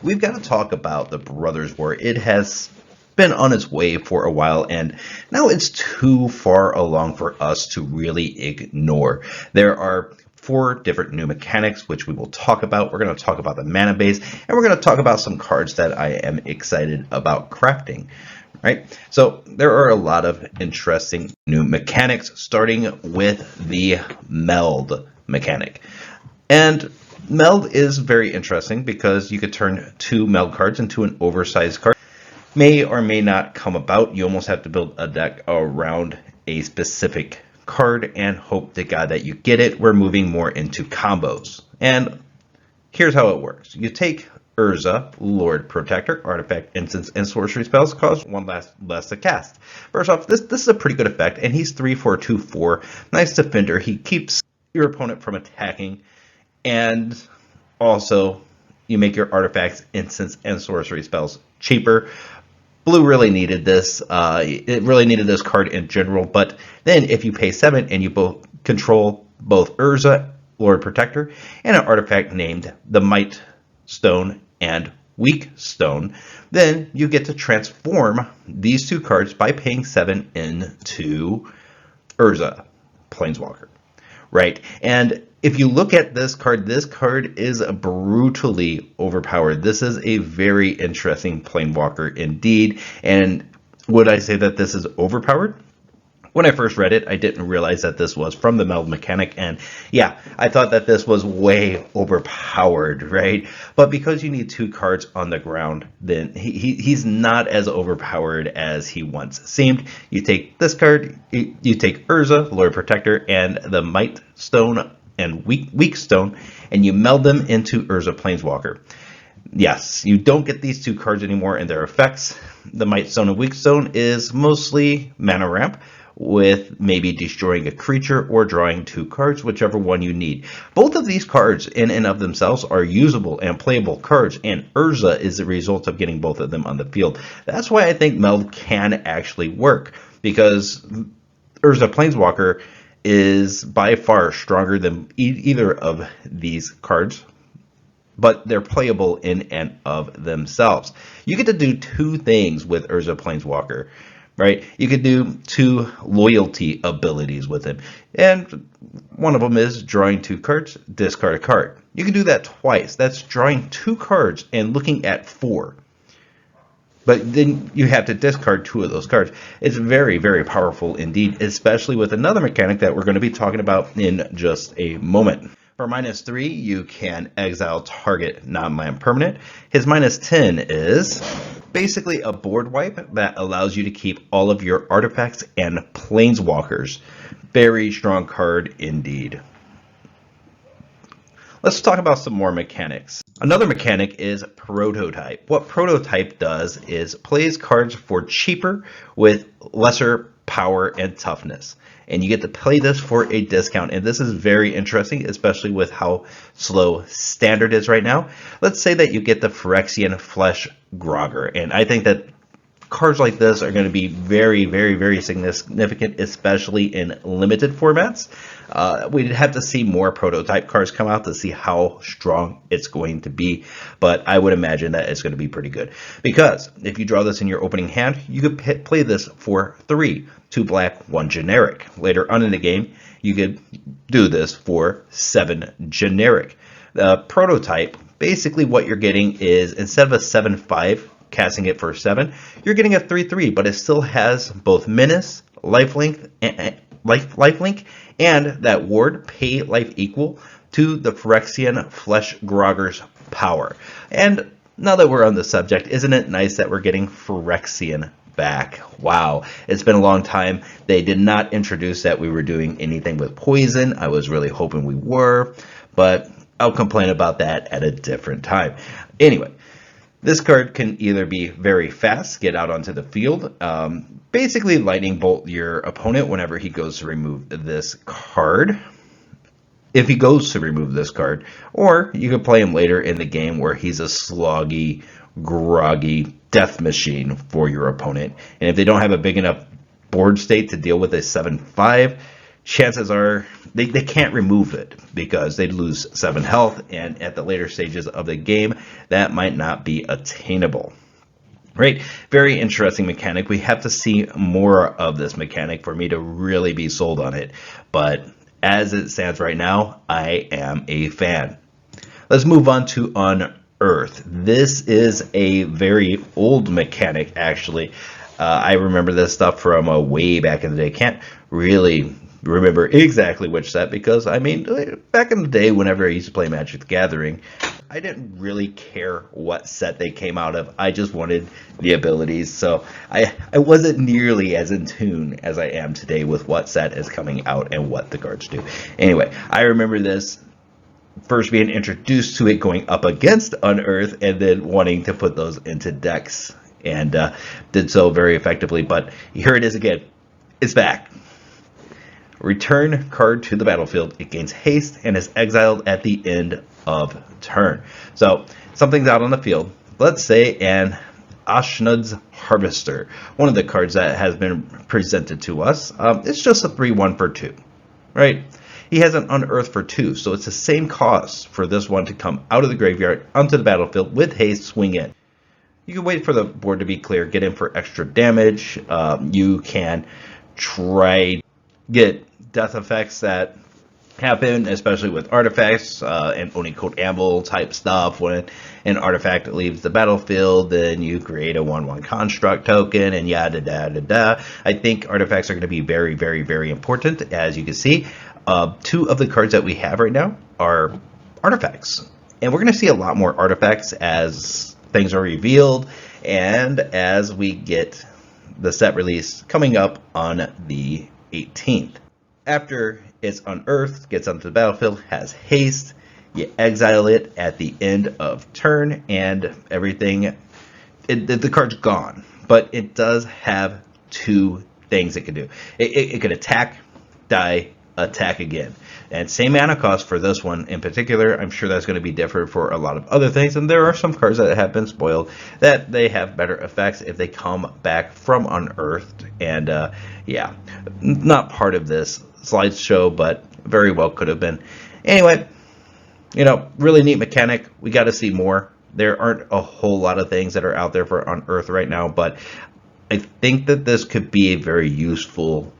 we've got to talk about the Brothers War. It has been on its way for a while, and now it's too far along for us to really ignore. There are 4 different new mechanics, which we will talk about. We're going to talk about the mana base, and we're going to talk about some cards that I am excited about crafting. Right? So there are a lot of interesting new mechanics, starting with the meld mechanic. And meld is very interesting because you could turn 2 meld cards into an oversized card. May or may not come about. You almost have to build a deck around a specific card and hope to God that you get it. We're moving more into combos. And here's how it works. You take Urza, Lord Protector, artifact, instance, and sorcery spells cost 1 less to cast. First off, this is a pretty good effect, and he's 3 for 2/4. Nice defender. He keeps your opponent from attacking, and also you make your artifacts, instance, and sorcery spells cheaper. Blue really needed this. It really needed this card in general, but then if you pay 7 and you both control both Urza, Lord Protector, and an artifact named the Might Stone and Weak Stone, then you get to transform these 2 cards by paying 7 into Urza, Planeswalker. Right? And if you look at this card is brutally overpowered. This is a very interesting Planeswalker indeed. And would I say that this is overpowered? When I first read it, I didn't realize that this was from the meld mechanic, and yeah, I thought that this was way overpowered, right? But because you need 2 cards on the ground, then he's not as overpowered as he once seemed. You take this card, you take Urza, Lord Protector, and the Might Stone and Weak Stone, and you meld them into Urza Planeswalker. Yes, you don't get these 2 cards anymore in their effects. The Might Stone and Weak Stone is mostly mana ramp, with maybe destroying a creature or drawing 2 cards, whichever one you need. Both of these cards in and of themselves are usable and playable cards, and Urza is the result of getting both of them on the field. That's why I think meld can actually work, because Urza Planeswalker is by far stronger than either of these cards, but they're playable in and of themselves. You get to do 2 things with Urza Planeswalker. Right? You could do 2 loyalty abilities with him. And one of them is drawing 2 cards, discard a card. You can do that twice. That's drawing 2 cards and looking at 4. But then you have to discard 2 of those cards. It's very, very powerful indeed, especially with another mechanic that we're going to be talking about in just a moment. For -3, you can exile target non-land permanent. His -10 is basically a board wipe that allows you to keep all of your artifacts and planeswalkers. Very strong card indeed. Let's talk about some more mechanics. Another mechanic is Prototype. What Prototype does is plays cards for cheaper with lesser power and toughness. And you get to play this for a discount. And this is very interesting, especially with how slow Standard is right now. Let's say that you get the Phyrexian Flesh Grogger. And I think that cards like this are going to be very, very, very significant, especially in limited formats. We'd have to see more Prototype cards come out to see how strong it's going to be, but I would imagine that it's going to be pretty good. Because if you draw this in your opening hand, you could play this for 3, 2 black, 1 generic. Later on in the game, you could do this for 7 generic. The Prototype, basically what you're getting is, instead of a 7/5, casting it for 7, you're getting a 3/3, but it still has both menace, lifelink, and that ward, pay life equal to the Phyrexian Flesh Grogger's power. And now that we're on the subject, isn't it nice that we're getting Phyrexian back? Wow, it's been a long time. They did not introduce that we were doing anything with poison. I was really hoping we were, but I'll complain about that at a different time. Anyway, this card can either be very fast, get out onto the field, basically lightning bolt your opponent whenever he goes to remove this card, if he goes to remove this card, or you could play him later in the game where he's a sloggy, groggy death machine for your opponent. And if they don't have a big enough board state to deal with a 7/5, chances are they can't remove it because they'd lose 7 health, and at the later stages of the game, that might not be attainable. Right? Very interesting mechanic. We have to see more of this mechanic for me to really be sold on it. But as it stands right now, I am a fan. Let's move on to Unearth. This is a very old mechanic, actually. I remember this stuff from way back in the day. Can't really remember exactly which set because, I mean, back in the day, whenever I used to play Magic the Gathering, I didn't really care what set they came out of. I just wanted the abilities. So I wasn't nearly as in tune as I am today with what set is coming out and what the cards do. Anyway, I remember this first being introduced to it going up against Unearth and then wanting to put those into decks, and did so very effectively. But here it is again. It's back. Return card to the battlefield. It gains haste and is exiled at the end of turn. So something's out on the field. Let's say an Ashnud's Harvester, one of the cards that has been presented to us. It's just a 3/1 for 2, right? He has an Unearth for 2, so it's the same cost for this one to come out of the graveyard onto the battlefield with haste, swing in. You can wait for the board to be clear, get in for extra damage. You can try get death effects that happen, especially with artifacts and Onicode Anvil type stuff. When an artifact leaves the battlefield, then you create a 1/1 construct token and yada da da da. I think artifacts are going to be very, very, very important. As you can see, 2 of the cards that we have right now are artifacts, and we're going to see a lot more artifacts as things are revealed and as we get the set release coming up on the 18th. After it's unearthed, gets onto the battlefield, has haste, you exile it at the end of turn, and everything, the card's gone. But it does have 2 things it can do. It can attack, die, attack again. And same mana cost for this one in particular. I'm sure that's going to be different for a lot of other things. And there are some cards that have been spoiled that they have better effects if they come back from Unearthed. And yeah, not part of this slideshow, but very well could have been. Anyway, you know, really neat mechanic. We got to see more. There aren't a whole lot of things that are out there for Unearthed right now, but I think that this could be a very useful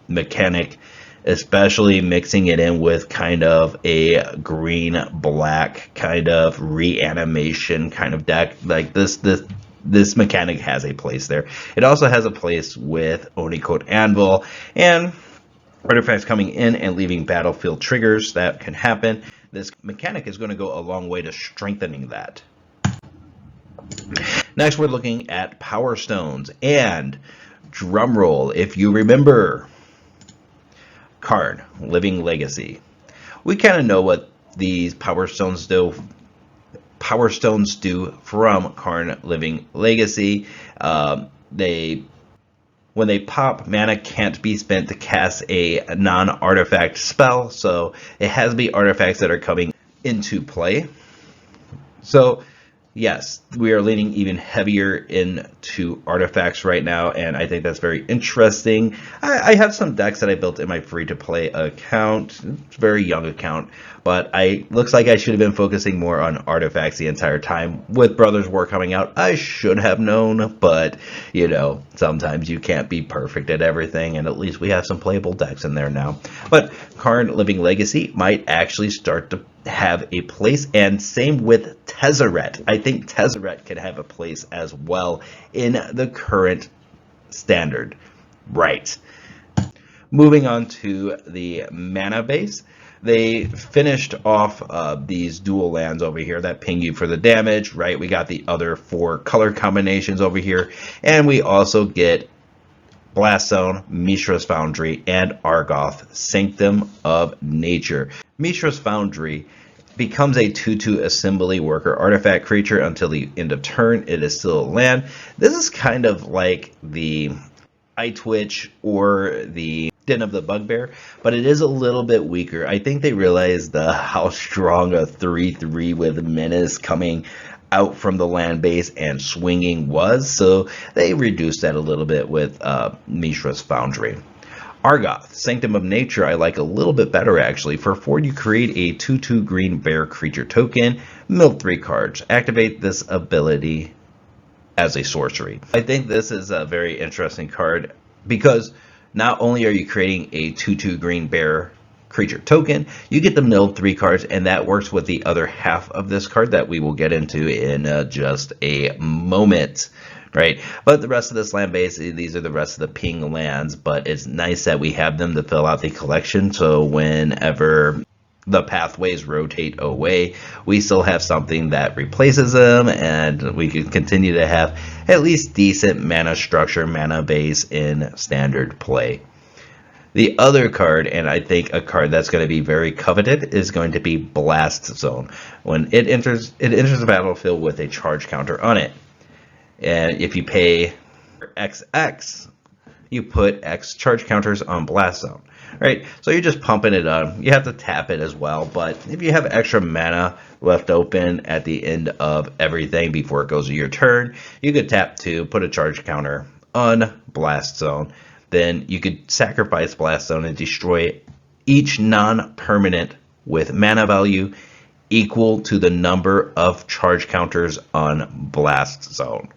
mechanic, especially mixing it in with kind of a green-black kind of reanimation kind of deck. Like this mechanic has a place there. It also has a place with Onicode Anvil and artifacts coming in and leaving battlefield triggers that can happen. This mechanic is going to go a long way to strengthening that. Next, we're looking at Power Stones, and drumroll, if you remember, Karn, Living Legacy. We kind of know what these Power Stones do. Power Stones do from Karn, Living Legacy. When they pop, mana can't be spent to cast a non-artifact spell, so it has to be artifacts that are coming into play. So yes, we are leaning even heavier into artifacts right now, and I think that's very interesting. I have some decks that I built in my free-to-play account. It's a very young account, but looks like I should have been focusing more on artifacts the entire time. With Brothers War coming out, I should have known, but, you know, sometimes you can't be perfect at everything, and at least we have some playable decks in there now. But Karn Living Legacy might actually start to have a place, and same with Tezzeret. I think Tezzeret could have a place as well in the current standard. Right. Moving on to the mana base. They finished off these dual lands over here that ping you for the damage, right? We got the other 4 color combinations over here, and we also get Blast Zone, Mishra's Foundry, and Argoth, Sanctum of Nature. Mishra's Foundry becomes a 2/2 assembly worker artifact creature until the end of turn. It is still a land. This is kind of like the Eye Twitch or the Den of the Bugbear, but it is a little bit weaker. I think they realized how strong a 3/3 with Menace coming out from the land base and swinging was, so they reduced that a little bit with Mishra's Foundry. Argoth, Sanctum of Nature, I like a little bit better actually. For 4, you create a 2/2 green bear creature token, mill 3 cards. Activate this ability as a sorcery. I think this is a very interesting card because not only are you creating a 2/2 green bear creature token, you get to mill 3 cards, and that works with the other half of this card that we will get into in just a moment. Right, but the rest of this land base, these are the rest of the ping lands, but it's nice that we have them to fill out the collection, so whenever the pathways rotate away, we still have something that replaces them, and we can continue to have at least decent mana structure, mana base in standard play. The other card, and I think a card that's going to be very coveted, is going to be Blast Zone. When it enters the battlefield with a charge counter on it. And if you pay XX, you put X charge counters on Blast Zone, right? So you're just pumping it up. You have to tap it as well, but if you have extra mana left open at the end of everything before it goes to your turn, you could tap to put a charge counter on Blast Zone. Then you could sacrifice Blast Zone and destroy each non-permanent with mana value equal to the number of charge counters on Blast Zone.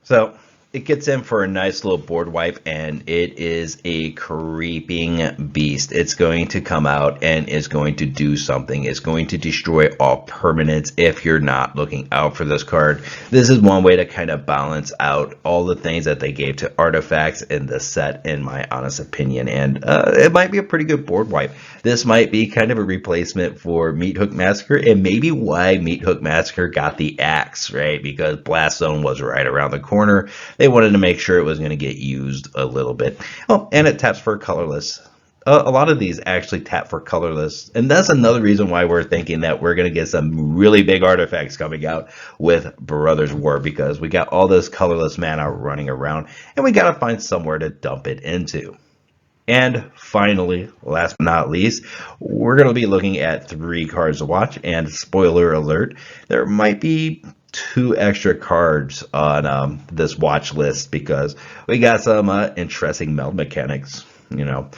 So it gets in for a nice little board wipe, and it is a creeping beast. It's going to come out and is going to do something. It's going to destroy all permanents if you're not looking out for this card. This is one way to kind of balance out all the things that they gave to artifacts in the set, in my honest opinion, and it might be a pretty good board wipe. This might be kind of a replacement for Meat Hook Massacre, and maybe why Meat Hook Massacre got the axe, right? Because Blast Zone was right around the corner. They wanted to make sure it was going to get used a little bit. Oh, and it taps for colorless. A lot of these actually tap for colorless, and that's another reason why we're thinking that we're going to get some really big artifacts coming out with Brothers War, because we got all this colorless mana running around, and we got to find somewhere to dump it into. And finally, last but not least, we're going to be looking at 3 cards to watch, and spoiler alert, there might be 2 extra cards on this watch list because we got some interesting meld mechanics, you know.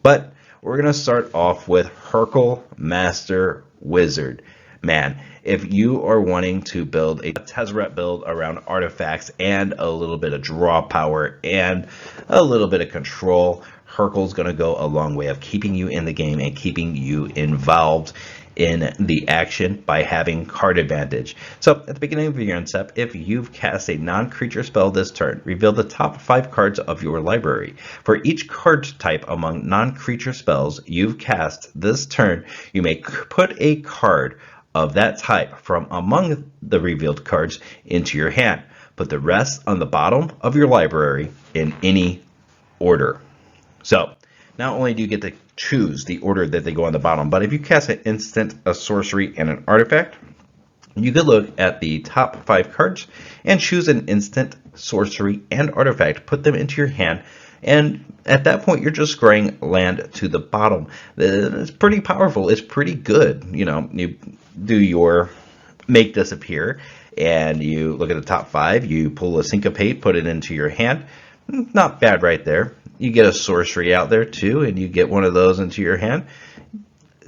But we're going to start off with Hurkle Master Wizard. Man, if you are wanting to build a Tezzeret build around artifacts and a little bit of draw power and a little bit of control, Hurkle's going to go a long way of keeping you in the game and keeping you involved in the action by having card advantage. So at the beginning of your end step, if you've cast a non-creature spell this turn, reveal the top 5 cards of your library. For each card type among non-creature spells you've cast this turn, you may put a card of that type from among the revealed cards into your hand. Put the rest on the bottom of your library in any order. So not only do you get to choose the order that they go on the bottom, but if you cast an instant, a sorcery, and an artifact, you could look at the top 5 cards and choose an instant, sorcery, and artifact, put them into your hand, and at that point you're just scrolling land to the bottom. It's pretty powerful. It's pretty good. You know, you do your make disappear, and you look at the top 5, you pull a syncopate, put it into your hand. Not bad right there. You get a sorcery out there too, and you get one of those into your hand.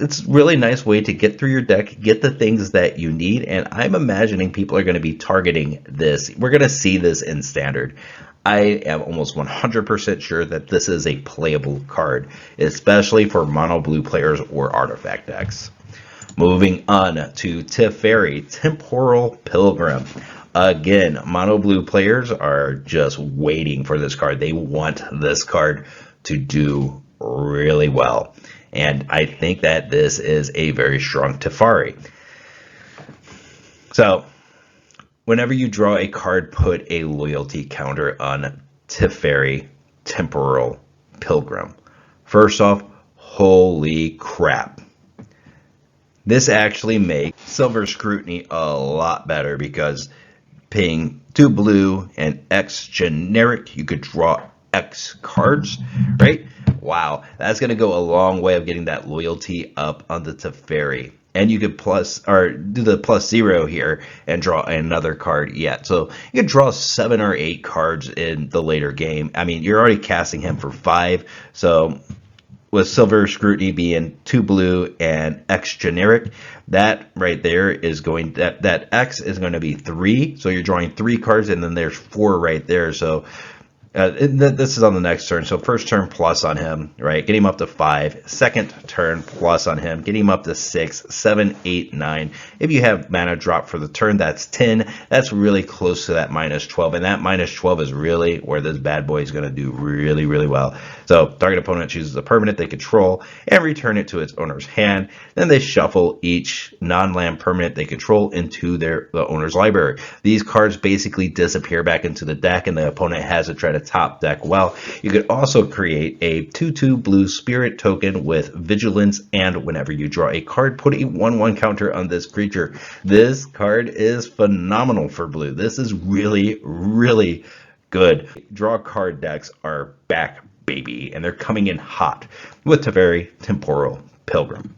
It's a really nice way to get through your deck, get the things that you need, and I'm imagining people are going to be targeting this. We're going to see this in Standard. I am almost 100% sure that this is a playable card, especially for mono blue players or artifact decks. Moving on to Teferi, Temporal Pilgrim. Again, mono blue players are just waiting for this card. They want this card to do really well. And I think that this is a very strong Teferi. So, whenever you draw a card, put a loyalty counter on Teferi, Temporal Pilgrim. First off, holy crap. This actually makes Silver Scrutiny a lot better because paying 2 blue and X generic, you could draw X cards, right? Wow, that's going to go a long way of getting that loyalty up on the Teferi. and you could plus or do the +0 here and draw another card yet. So you can draw 7 or 8 cards in the later game. I mean, you're already casting him for 5, so with Silver Scrutiny being 2 blue and X generic, that right there is going, that X is going to be 3, so you're drawing 3 cards, and then there's 4 right there. So this is on the next turn. So first turn plus on him, right? Get him up to 5. Second turn plus on him. Get him up to 6, 7, 8, 9. If you have mana drop for the turn, that's 10. That's really close to that -12. And that -12 is really where this bad boy is going to do really, really well. So target opponent chooses a permanent they control and return it to its owner's hand. Then they shuffle each non-land permanent they control into the owner's library. These cards basically disappear back into the deck, and the opponent has to try to top deck well. You could also create a 2/2 blue spirit token with vigilance, and whenever you draw a card, put a 1/1 counter on this creature. This card is phenomenal for blue. This is really, really good. Draw card decks are back, baby, and they're coming in hot with Teferi Temporal Pilgrim.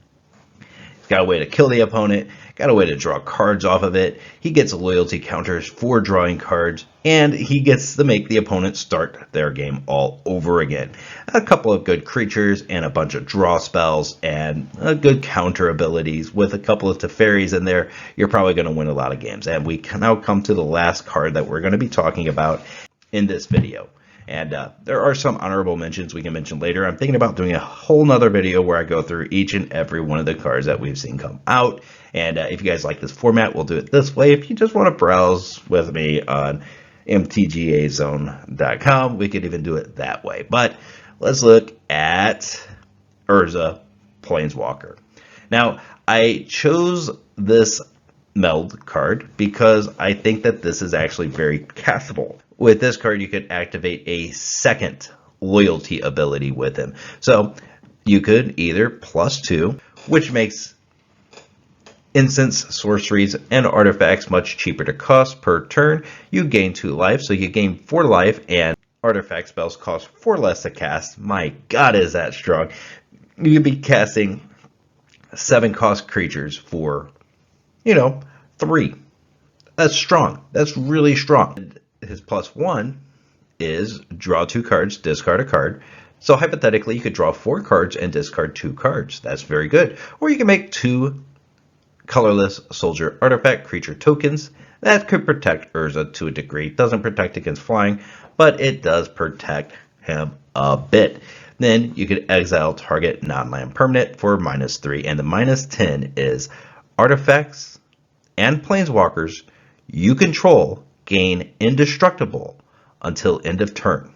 Got a way to kill the opponent, got a way to draw cards off of it. He gets loyalty counters for drawing cards, and he gets to make the opponent start their game all over again. A couple of good creatures and a bunch of draw spells and good counter abilities with a couple of Teferis in there. You're probably going to win a lot of games. And we now come to the last card that we're going to be talking about in this video. And there are some honorable mentions we can mention later. I'm thinking about doing a whole nother video where I go through each and every one of the cards that we've seen come out. And if you guys like this format, we'll do it this way. If you just want to browse with me on mtgazone.com, we could even do it that way. But let's look at Urza Planeswalker. Now, I chose this meld card because I think that this is actually very castable. With this card, you could activate a second loyalty ability with him. So you could either +2, which makes instants, sorceries, and artifacts much cheaper to cost per turn. You gain 2 life, so you gain 4 life, and artifact spells cost 4 less to cast. My God, is that strong. You could be casting 7 cost creatures for, 3. That's strong. That's really strong. His +1 is draw 2 cards, discard a card. So hypothetically, you could draw 4 cards and discard 2 cards. That's very good. Or you can make 2 colorless soldier artifact creature tokens. That could protect Urza to a degree. It doesn't protect against flying, but it does protect him a bit. Then you could exile target non-land permanent for -3. And the -10 is artifacts and planeswalkers you control gain indestructible until end of turn.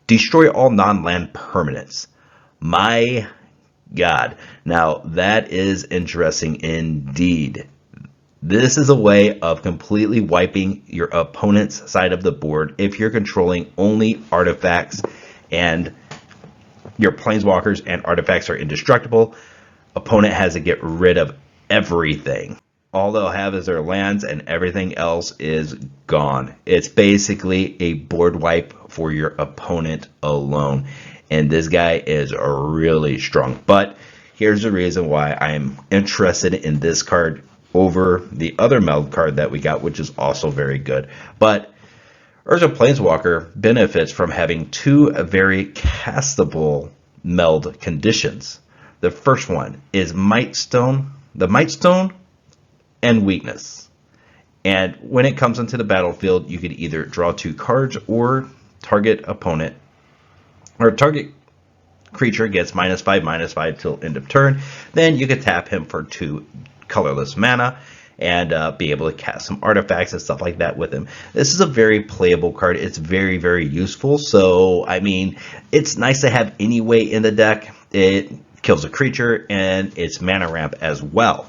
Destroy all non-land permanents. My God. Now that is interesting indeed. This is a way of completely wiping your opponent's side of the board if you're controlling only artifacts and your planeswalkers and artifacts are indestructible. Opponent has to get rid of everything. All they'll have is their lands and everything else is gone. It's basically a board wipe for your opponent alone. And this guy is really strong. But here's the reason why I'm interested in this card over the other meld card that we got, which is also very good. But Urza Planeswalker benefits from having 2 very castable meld conditions. The first one is Might Stone. The Might Stone and weakness. And when it comes into the battlefield, you could either draw 2 cards or target opponent or target creature gets -5/-5 till end of turn. Then you could tap him for 2 colorless mana and be able to cast some artifacts and stuff like that with him. This is a very playable card. It's very, very useful. So, I mean, it's nice to have anyway in the deck. It kills a creature and it's mana ramp as well.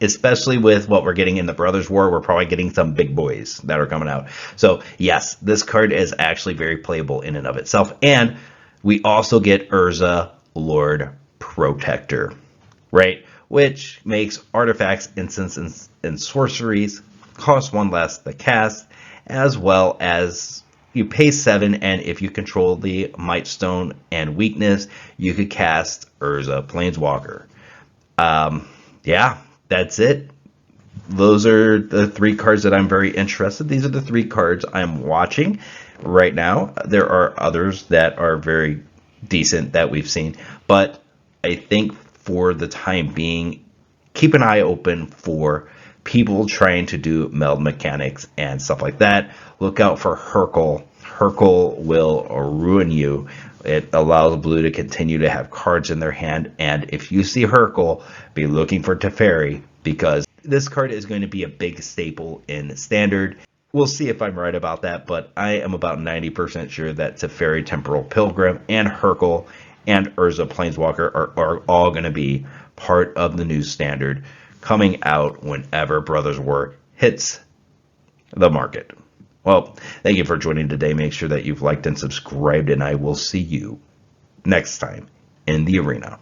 Especially with what we're getting in the Brothers War, we're probably getting some big boys that are coming out. So yes, this card is actually very playable in and of itself. And we also get Urza Lord Protector, right? Which makes artifacts, instants, and sorceries cost 1 less to cast, as well as you pay 7, and if you control the Might Stone and weakness, you could cast Urza Planeswalker. yeah, that's it. Those are the three cards that I'm very interested. These are the three cards I'm watching right now. There are others that are very decent that we've seen, but I think for the time being, keep an eye open for people trying to do meld mechanics and stuff like that. Look out for Hercule. Hercule will ruin you. It allows blue to continue to have cards in their hand, and if you see Hercule, be looking for Teferi because this card is going to be a big staple in Standard. We'll see if I'm right about that, but I am about 90% sure that Teferi, Temporal Pilgrim, and Hercule and Urza Planeswalker are all going to be part of the new Standard coming out whenever Brothers War hits the market. Well, thank you for joining today. Make sure that you've liked and subscribed, and I will see you next time in the arena.